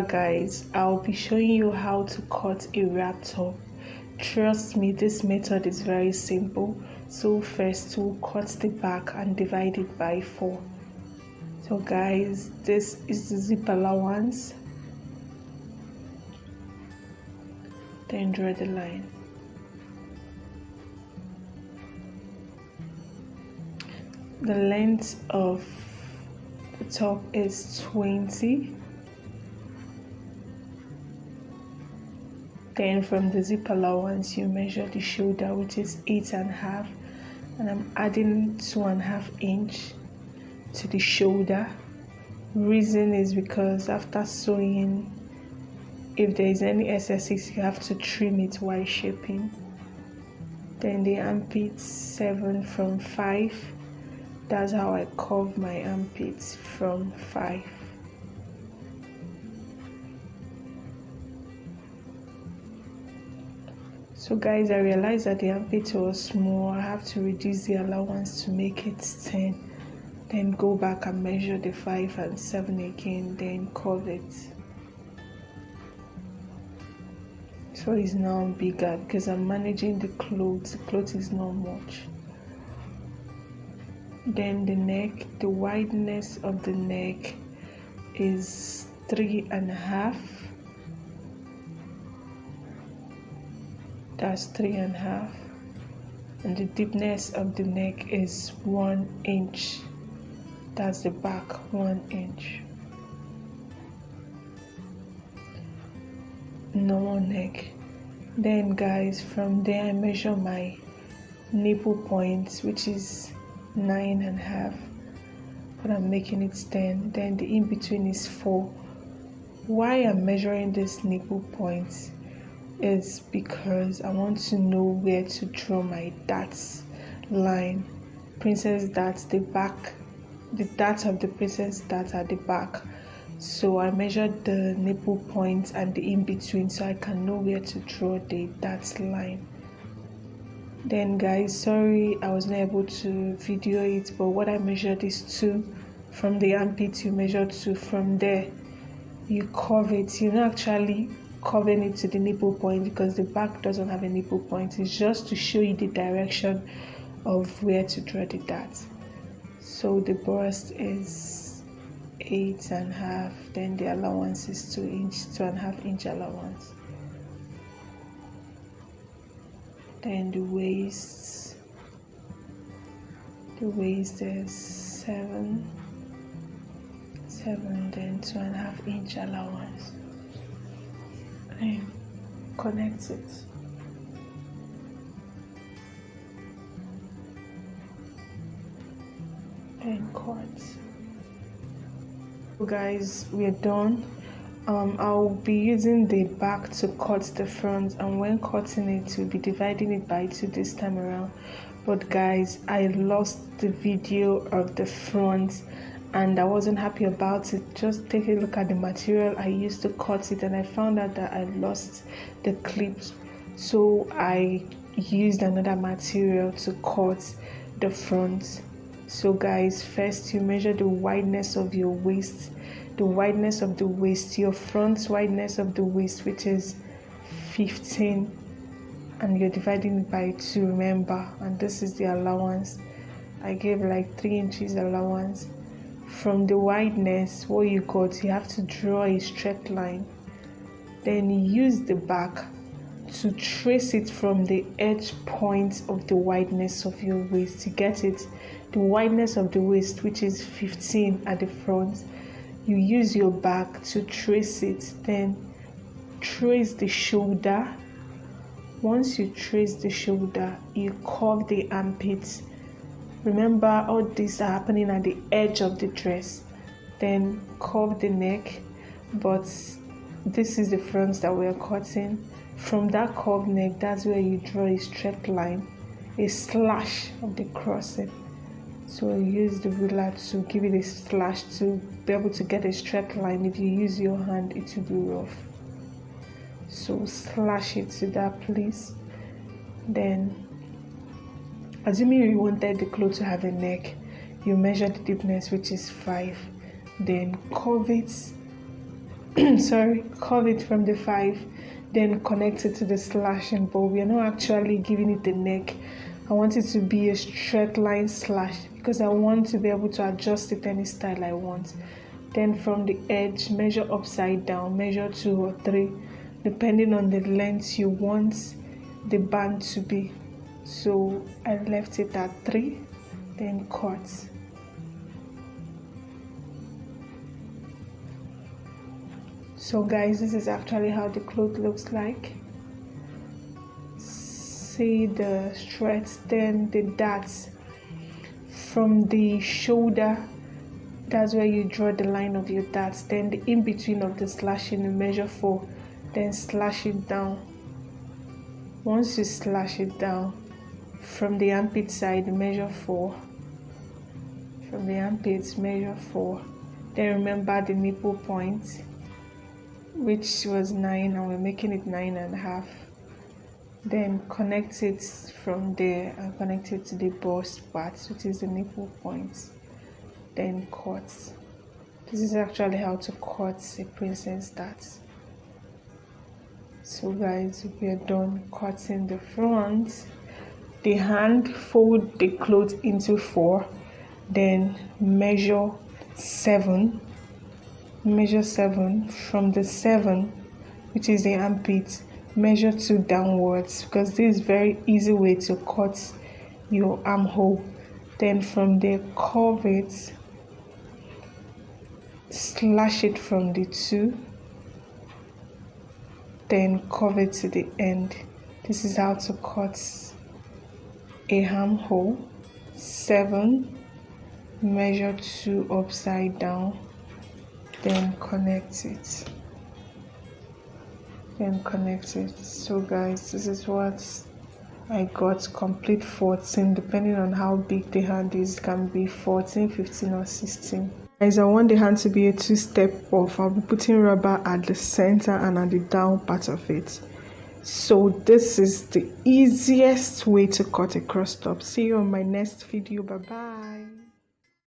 back, guys. I'll be showing you how to cut a wrap top. Trust me, this method is very simple. So first we'll cut the back and divide it by 4. So guys, this is the zip allowance. Then draw the line. The length of the top is 20. Then from the zip allowance you measure the shoulder, which is 8.5, and I'm adding 2.5 inch to the shoulder. Reason is because after sewing, if there is any excess, you have to trim it while shaping. Then the armpit 7 from 5. That's how I curve my armpits, from 5. So guys, I realized that the armpit was small. I have to reduce the allowance to make it 10. Then go back and measure the 5 and 7 again, then curve it. So it's now bigger because I'm managing the clothes. The clothes is not much. Then the neck, the wideness of the neck is 3.5. That's 3.5. And the deepness of the neck is 1 inch. That's the back, 1 inch. Normal neck. Then guys, from there I measure my nipple points, which is 9.5, but I'm making it 10. Then the in between is 4. Why I'm measuring this nipple points is because I want to know where to draw my darts line. Princess darts, the back, the darts of the princess darts at the back. So I measured the nipple points and the in between so I can know where to draw the darts line. Then guys, sorry I was not able to video it, but what I measured is 2. From the armpit you measure 2. From there you curve it. You're not actually curving it to the nipple point because the back doesn't have a nipple point. It's just to show you the direction of where to draw the dart. So the bust is 8.5. Then the allowance is 2 inch, 2.5 inch allowance. Then the waist is 7, then 2.5 inch allowance. And connect it. And cut. So guys, we're done. I'll be using the back to cut the front, and when cutting it we'll be dividing it by 2 this time around. But guys, I lost the video of the front and I wasn't happy about it. Just take a look at the material I used to cut it and I found out that I lost the clips, so I used another material to cut the front. So guys, first you measure the wideness of your waist, your front wideness of the waist, which is 15, and you're dividing it by 2, remember, and this is the allowance. I gave like 3 inches allowance. From the wideness, what you got, you have to draw a straight line. Then you use the back to trace it from the edge point of the wideness of your waist. You get it? The wideness of the waist, which is 15 at the front, you use your back to trace it. Then trace the shoulder. Once you trace the shoulder, you curve the armpits. Remember, all these are happening at the edge of the dress. Then curve the neck, but this is the front that we're cutting. From that curved neck, that's where you draw a straight line, a slash of the crossing. So use the ruler to give it a slash to be able to get a straight line. If you use your hand, it will be rough. So slash it to that place. Then, assuming you wanted the cloth to have a neck, you measure the deepness, which is 5. Then curve it sorry, curve it from the 5, then connect it to the slashing, but we are not actually giving it a neck. I want it to be a straight line slash because I want to be able to adjust it any style I want. Then from the edge, measure upside down, measure 2 or 3 depending on the length you want the band to be. So I left it at 3, then cut. So guys, this is actually how the cloth looks like. See the threads, then the darts from the shoulder. That's where you draw the line of your darts. Then the in between of the slashing, you measure 4, then slash it down. Once you slash it down, from the armpit side, measure 4. From the armpits, measure 4. Then remember the nipple point, which was 9, and we're making it 9.5. Then connect it from there and connect it to the bust part, which is the nipple point. Then cut. This is actually how to cut a princess dart. So guys, we are done cutting the front. The hand, fold the cloth into 4, then measure 7. Measure 7. From the 7, which is the armpit, measure 2 downwards, because this is very easy way to cut your armhole. Then from there, curve it, slash it from the 2, then curve it to the end. This is how to cut a armhole. 7, measure 2 upside down, then connect it. So guys, this is what I got, complete 14. Depending on how big the hand is, it can be 14, 15 or 16. Guys, I want the hand to be a 2-step off. I'll be putting rubber at the center and at the down part of it. So this is the easiest way to cut a cross top. See you on my next video. Bye bye.